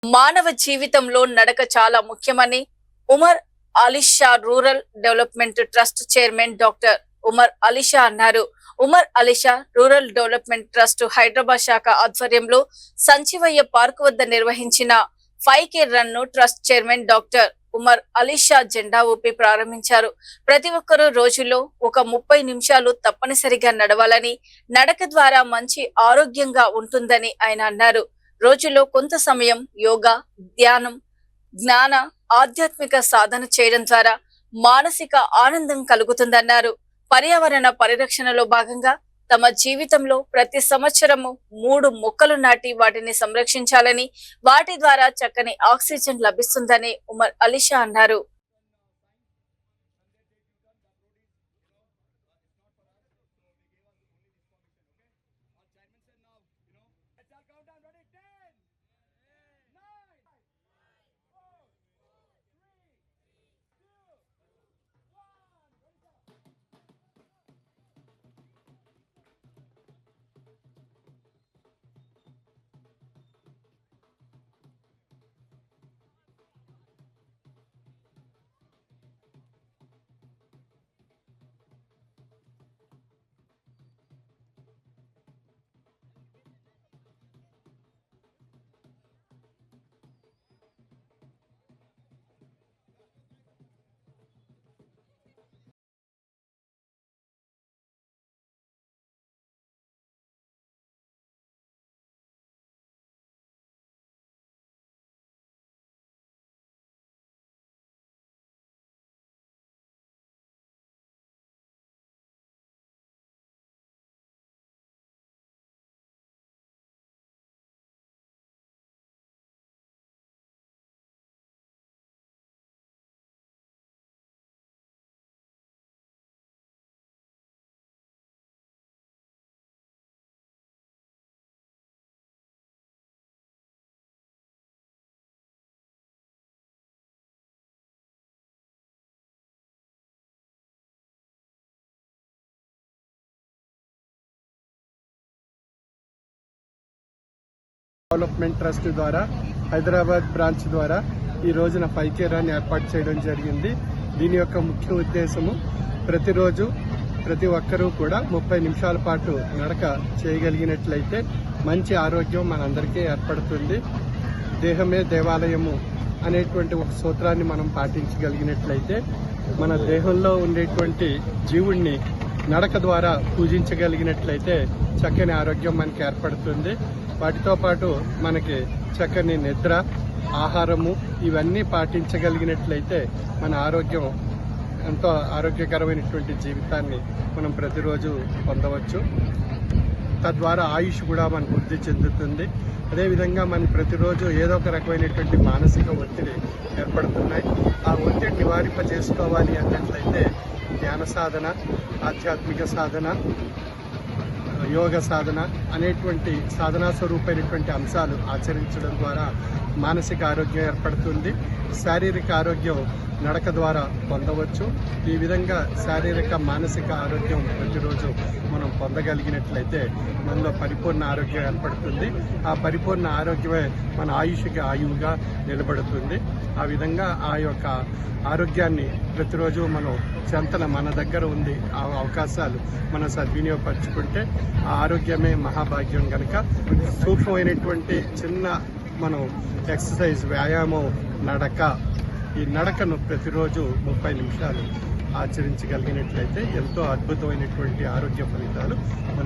మానవ జీవితంలో నడక చాలా ముఖ్యమని Umar Alisha rural development trust chairman doctor Umar Alisha అన్నారు. Umar Alisha rural development trust Hyderabad శాఖ ఆధ్వర్యంలో సంచివయ్య పార్క్ వద్ద నిర్వహించిన 5K రన్ ను trust chairman doctor Umar Alisha జెండా ఊపి ప్రారంభించారు. ప్రతి ఒక్కరూ రోజులో ఒక 30 నిమిషాలు తప్పనిసరిగా నడవాలని, నడక ద్వారా మంచి ఆరోగ్యంగా ఉంటుందని ఆయన అన్నారు. రోజులో కొంత సమయం యోగా, ధ్యానం, జ్ఞాన, ఆధ్యాత్మిక సాధన చేయడం ద్వారా మానసిక ఆనందం కలుగుతుందన్నారు. పర్యావరణ పరిరక్షణలో భాగంగా తమ జీవితంలో ప్రతి సంవత్సరము 3 మొక్కలు నాటి వాటిని సంరక్షించాలని, వాటి ద్వారా చక్కని ఆక్సిజన్ లభిస్తుందని ఉమర్ అలీషా అన్నారు. డెవలప్మెంట్ ట్రస్ట్ ద్వారా హైదరాబాద్ బ్రాంచ్ ద్వారా ఈ రోజున 5K రన్ ఏర్పాటు చేయడం జరిగింది. దీని యొక్క ముఖ్య ఉద్దేశము ప్రతిరోజు ప్రతి ఒక్కరూ కూడా 30 నిమిషాల పాటు నడక చేయగలిగినట్లయితే మంచి ఆరోగ్యం మనందరికీ ఏర్పడుతుంది. దేహమే దేవాలయము అనేటువంటి ఒక సూత్రాన్ని మనం పాటించగలిగినట్లయితే మన దేహంలో ఉండేటువంటి జీవుణ్ణి నడక ద్వారా పూజించగలిగినట్లయితే చక్కని ఆరోగ్యం మనకి ఏర్పడుతుంది. వాటితో పాటు మనకి చక్కని నిద్ర, ఆహారము ఇవన్నీ పాటించగలిగినట్లయితే మన ఆరోగ్యం ఎంతో ఆరోగ్యకరమైనటువంటి జీవితాన్ని మనం ప్రతిరోజు పొందవచ్చు. తద్వారా ఆయుష్ కూడా మనకు వృద్ధి చెందుతుంది. అదేవిధంగా మనం ప్రతిరోజు ఏదో ఒక రకమైనటువంటి మానసిక ఒత్తిడి ఏర్పడుతున్నాయి. ఆ ఒత్తిడి నివారింపజేసుకోవాలి అన్నట్లయితే ధ్యాన సాధన, ఆధ్యాత్మిక సాధన, యోగ సాధన అనేటువంటి సాధనా స్వరూపమైనటువంటి అంశాలు ఆచరించడం ద్వారా మానసిక ఆరోగ్యం ఏర్పడుతుంది. శారీరక ఆరోగ్యం నడక ద్వారా పొందవచ్చు. ఈ విధంగా శారీరక మానసిక ఆరోగ్యం ప్రతిరోజు మనం పొందగలిగినట్లయితే మనలో పరిపూర్ణ ఆరోగ్యం ఏర్పడుతుంది. ఆ పరిపూర్ణ ఆరోగ్యమే మన ఆయుష్కి ఆయువుగా నిలబడుతుంది. ఆ విధంగా ఆ యొక్క ఆరోగ్యాన్ని ప్రతిరోజు మనం చెంతన మన దగ్గర ఉంది. ఆ అవకాశాలు మనం సద్వినియోగపరచుకుంటే ఆ ఆరోగ్యమే మహాభాగ్యం కనుక సూక్ష్మమైనటువంటి చిన్న మనం ఎక్సర్సైజ్, వ్యాయామం, నడక, ఈ నడకను ప్రతిరోజు 30 నిమిషాలు ఆచరించగలిగినట్లయితే ఎంతో అద్భుతమైనటువంటి ఆరోగ్య ఫలితాలు